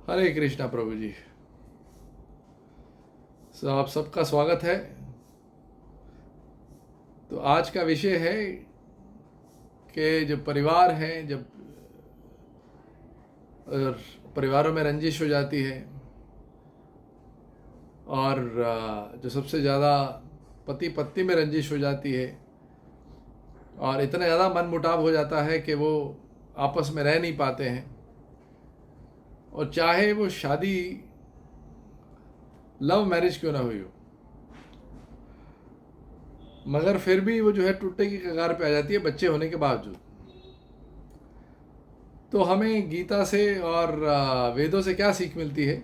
हरे कृष्णा प्रभु जी। आप सबका स्वागत है। तो आज का विषय है कि जब परिवार हैं, जब परिवारों में रंजिश हो जाती है और जो सबसे ज़्यादा पति पत्नी में रंजिश हो जाती है और इतना ज़्यादा मन मुटाव हो जाता है कि वो आपस में रह नहीं पाते हैं, और चाहे वो शादी लव मैरिज क्यों ना हुई हो, मगर फिर भी वो जो है टूटने की कगार पे आ जाती है बच्चे होने के बावजूद। तो हमें गीता से और वेदों से क्या सीख मिलती है,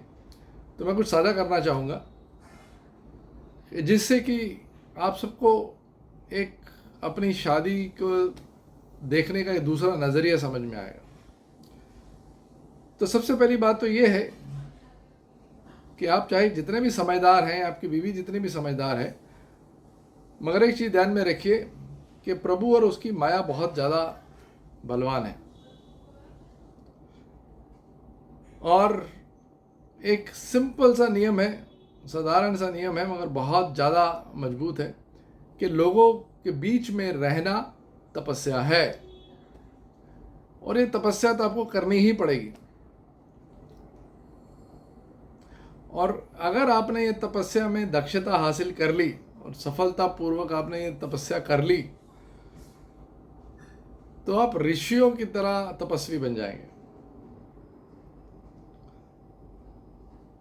तो मैं कुछ साझा करना चाहूँगा जिससे कि आप सबको एक अपनी शादी को देखने का एक दूसरा नज़रिया समझ में आएगा। तो सबसे पहली बात तो ये है कि आप चाहे जितने भी समझदार हैं, आपकी बीवी जितनी भी समझदार है, मगर एक चीज़ ध्यान में रखिए कि प्रभु और उसकी माया बहुत ज़्यादा बलवान है, और एक सिंपल सा नियम है, साधारण सा नियम है, मगर बहुत ज़्यादा मजबूत है कि लोगों के बीच में रहना तपस्या है, और ये तपस्या तो आपको करनी ही पड़ेगी। और अगर आपने ये तपस्या में दक्षता हासिल कर ली और सफलतापूर्वक आपने ये तपस्या कर ली, तो आप ऋषियों की तरह तपस्वी बन जाएंगे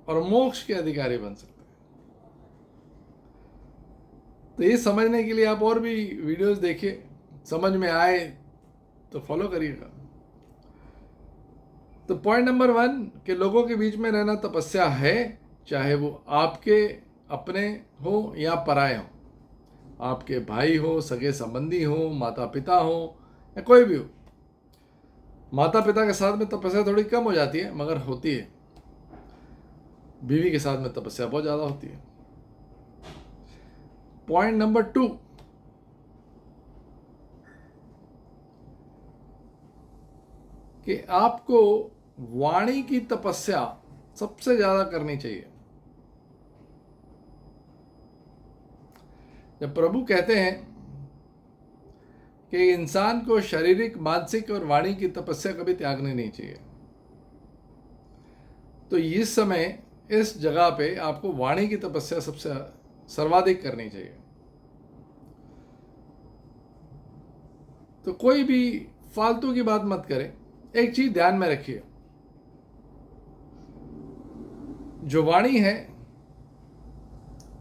और मोक्ष के अधिकारी बन सकते हैं। तो ये समझने के लिए आप और भी वीडियोस देखिए, समझ में आए तो फॉलो करिएगा। तो पॉइंट नंबर 1 कि लोगों के बीच में रहना तपस्या है, चाहे वो आपके अपने हो या पराए हो, आपके भाई हो, सगे संबंधी हो, माता पिता हो या कोई भी हो। माता पिता के साथ में तपस्या थोड़ी कम हो जाती है, मगर होती है। बीवी के साथ में तपस्या बहुत ज़्यादा होती है। पॉइंट नंबर 2 कि आपको वाणी की तपस्या सबसे ज़्यादा करनी चाहिए। जब प्रभु कहते हैं कि इंसान को शारीरिक, मानसिक और वाणी की तपस्या कभी त्यागनी नहीं चाहिए, तो इस समय इस जगह पे आपको वाणी की तपस्या सबसे सर्वाधिक करनी चाहिए। तो कोई भी फालतू की बात मत करें। एक चीज ध्यान में रखिए, जो वाणी है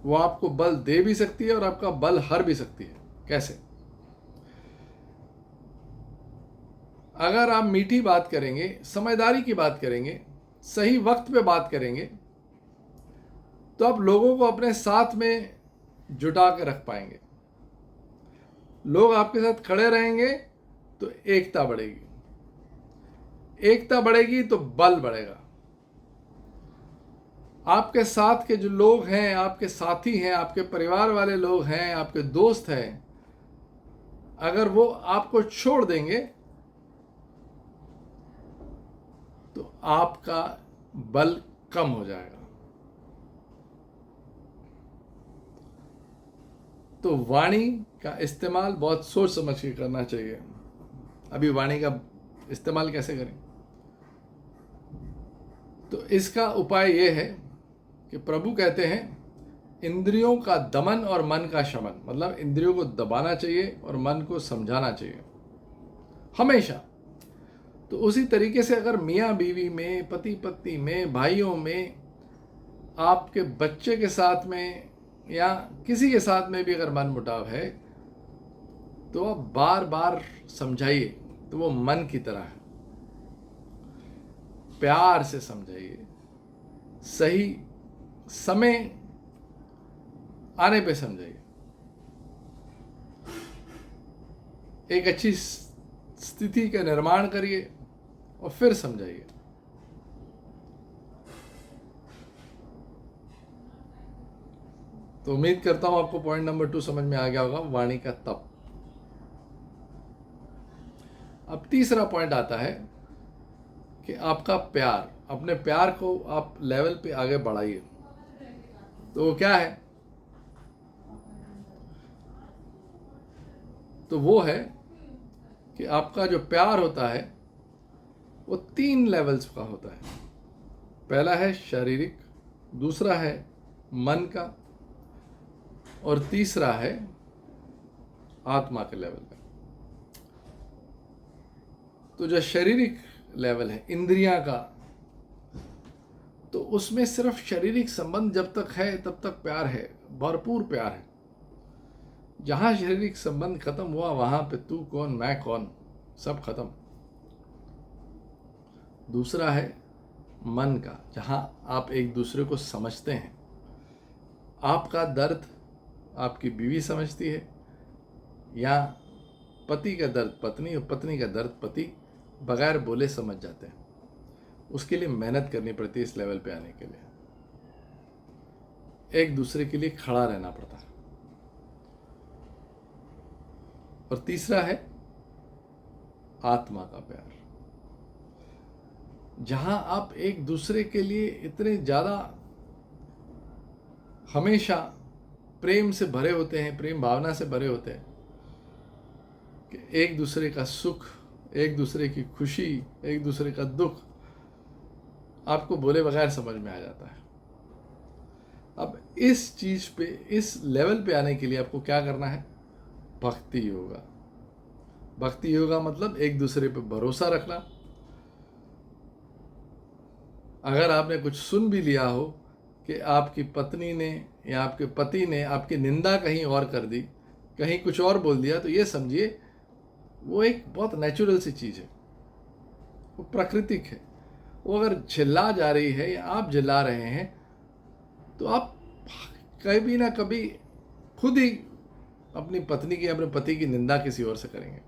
वो आपको बल दे भी सकती है और आपका बल हर भी सकती है। कैसे? अगर आप मीठी बात करेंगे, समझदारी की बात करेंगे, सही वक्त पे बात करेंगे, तो आप लोगों को अपने साथ में जुटा के रख पाएंगे। लोग आपके साथ खड़े रहेंगे तो एकता बढ़ेगी, एकता बढ़ेगी तो बल बढ़ेगा। आपके साथ के जो लोग हैं, आपके साथी हैं, आपके परिवार वाले लोग हैं, आपके दोस्त हैं, अगर वो आपको छोड़ देंगे तो आपका बल कम हो जाएगा। तो वाणी का इस्तेमाल बहुत सोच समझ के करना चाहिए। अभी वाणी का इस्तेमाल कैसे करें? तो इसका उपाय यह है कि प्रभु कहते हैं इंद्रियों का दमन और मन का शमन, मतलब इंद्रियों को दबाना चाहिए और मन को समझाना चाहिए हमेशा। तो उसी तरीके से अगर मियाँ बीवी में, पति पत्नी में, भाइयों में, आपके बच्चे के साथ में या किसी के साथ में भी अगर मन मुटाव है, तो आप बार बार समझाइए। तो वो मन की तरह है, प्यार से समझाइए, सही समय आने पे समझाइए, एक अच्छी स्थिति का निर्माण करिए और फिर समझाइए। तो उम्मीद करता हूं आपको पॉइंट नंबर 2 समझ में आ गया होगा, वाणी का तप। अब तीसरा पॉइंट आता है कि आपका प्यार, अपने प्यार को आप लेवल पे आगे बढ़ाइए। तो वो क्या है? तो वो है कि आपका जो प्यार होता है वो 3 लेवल्स का होता है। पहला है शारीरिक, दूसरा है मन का, और तीसरा है आत्मा के लेवल का। तो जो शारीरिक लेवल है इंद्रियां का, तो उसमें सिर्फ शारीरिक संबंध जब तक है तब तक प्यार है, भरपूर प्यार है। जहां शारीरिक संबंध खत्म हुआ वहां पे तू कौन मैं कौन सब खत्म। दूसरा है मन का, जहां आप एक दूसरे को समझते हैं। आपका दर्द आपकी बीवी समझती है, या पति का दर्द पत्नी और पत्नी का दर्द पति बगैर बोले समझ जाते हैं। उसके लिए मेहनत करनी पड़ती है इस लेवल पे आने के लिए, एक दूसरे के लिए खड़ा रहना पड़ता है। और तीसरा है आत्मा का प्यार, जहां आप एक दूसरे के लिए इतने ज्यादा हमेशा प्रेम से भरे होते हैं, प्रेम भावना से भरे होते हैं कि एक दूसरे का सुख, एक दूसरे की खुशी, एक दूसरे का दुख आपको बोले बगैर समझ में आ जाता है। अब इस चीज पे, इस लेवल पे आने के लिए आपको क्या करना है? भक्ति योगा। भक्ति योगा मतलब एक दूसरे पे भरोसा रखना। अगर आपने कुछ सुन भी लिया हो कि आपकी पत्नी ने या आपके पति ने आपकी निंदा कहीं और कर दी, कहीं कुछ और बोल दिया, तो ये समझिए वो एक बहुत नेचुरल सी चीज़ है, वो प्राकृतिक है। वो अगर चिल्ला जा रही है या आप चिल्ला रहे हैं, तो आप कभी ना कभी खुद ही अपनी पत्नी की, अपने पति की निंदा किसी और से करेंगे,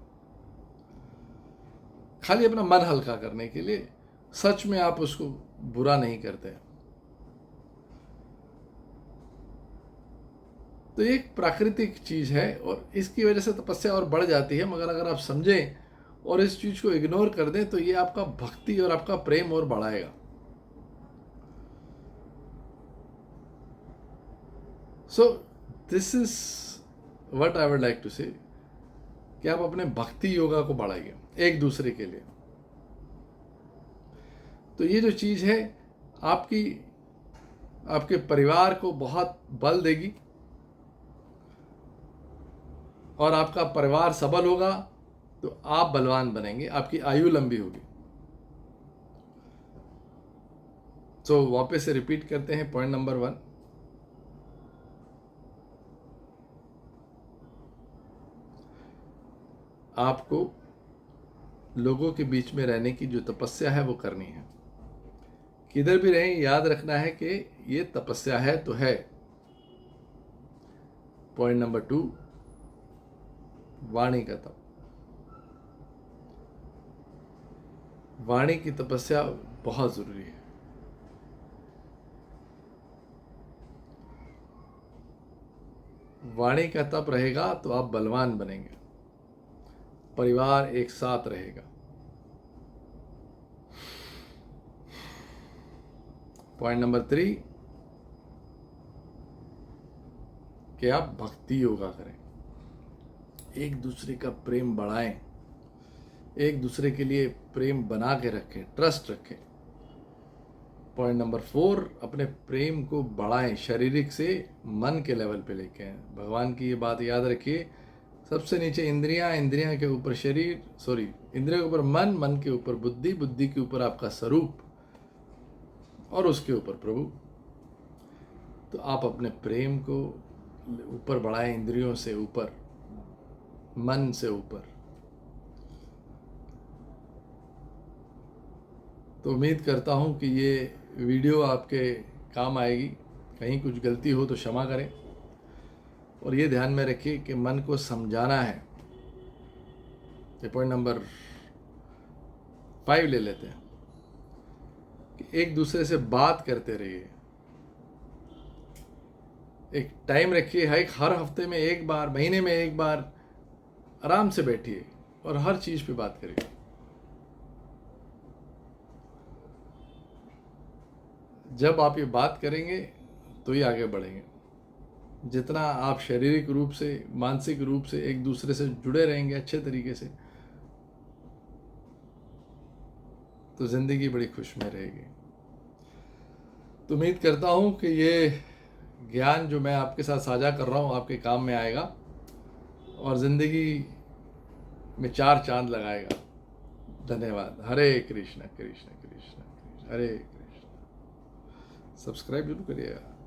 खाली अपना मन हल्का करने के लिए। सच में आप उसको बुरा नहीं करते। तो ये एक प्राकृतिक चीज है और इसकी वजह से तपस्या और बढ़ जाती है। मगर अगर आप समझें और इस चीज को इग्नोर कर दें तो ये आपका भक्ति और आपका प्रेम और बढ़ाएगा। So this is what I would like to say, कि आप अपने भक्ति योगा को बढ़ाइए एक दूसरे के लिए। तो ये जो चीज है आपके परिवार को बहुत बल देगी, और आपका परिवार सबल होगा तो आप बलवान बनेंगे, आपकी आयु लंबी होगी। तो वापस से रिपीट करते हैं पॉइंट नंबर 1। आपको लोगों के बीच में रहने की जो तपस्या है वो करनी है। किधर भी रहें याद रखना है कि ये तपस्या है तो है। पॉइंट नंबर 2, वाणी का तप। वाणी की तपस्या बहुत जरूरी है। वाणी का तप रहेगा तो आप बलवान बनेंगे, परिवार एक साथ रहेगा। पॉइंट नंबर 3, कि आप भक्ति योगा करें, एक दूसरे का प्रेम बढ़ाएं, एक दूसरे के लिए प्रेम बना के रखें, ट्रस्ट रखें। पॉइंट नंबर 4, अपने प्रेम को बढ़ाएं, शारीरिक से मन के लेवल पे लेके आएं। भगवान की ये बात याद रखिए, सबसे नीचे इंद्रियां, इंद्रियां के ऊपर शरीर, इंद्रियों के ऊपर मन, मन के ऊपर बुद्धि, बुद्धि के ऊपर आपका स्वरूप, और उसके ऊपर प्रभु। तो आप अपने प्रेम को ऊपर बढ़ाएं, इंद्रियों से ऊपर, मन से ऊपर। तो उम्मीद करता हूं कि ये वीडियो आपके काम आएगी। कहीं कुछ गलती हो तो क्षमा करें, और ये ध्यान में रखिए कि मन को समझाना है। ये पॉइंट नंबर 5 ले लेते हैं कि एक दूसरे से बात करते रहिए। एक टाइम रखिए, हर हफ्ते में एक बार, महीने में एक बार आराम से बैठिए और हर चीज़ पे बात करिए। जब आप ये बात करेंगे तो ही आगे बढ़ेंगे। जितना आप शारीरिक रूप से, मानसिक रूप से एक दूसरे से जुड़े रहेंगे अच्छे तरीके से, तो ज़िंदगी बड़ी खुशमय रहेगी। तो उम्मीद करता हूँ कि ये ज्ञान जो मैं आपके साथ साझा कर रहा हूँ आपके काम में आएगा और ज़िंदगी में चार चांद लगाएगा। धन्यवाद। हरे कृष्ण कृष्ण कृष्ण कृष्ण हरे कृष्ण। सब्सक्राइब जरूर करिएगा।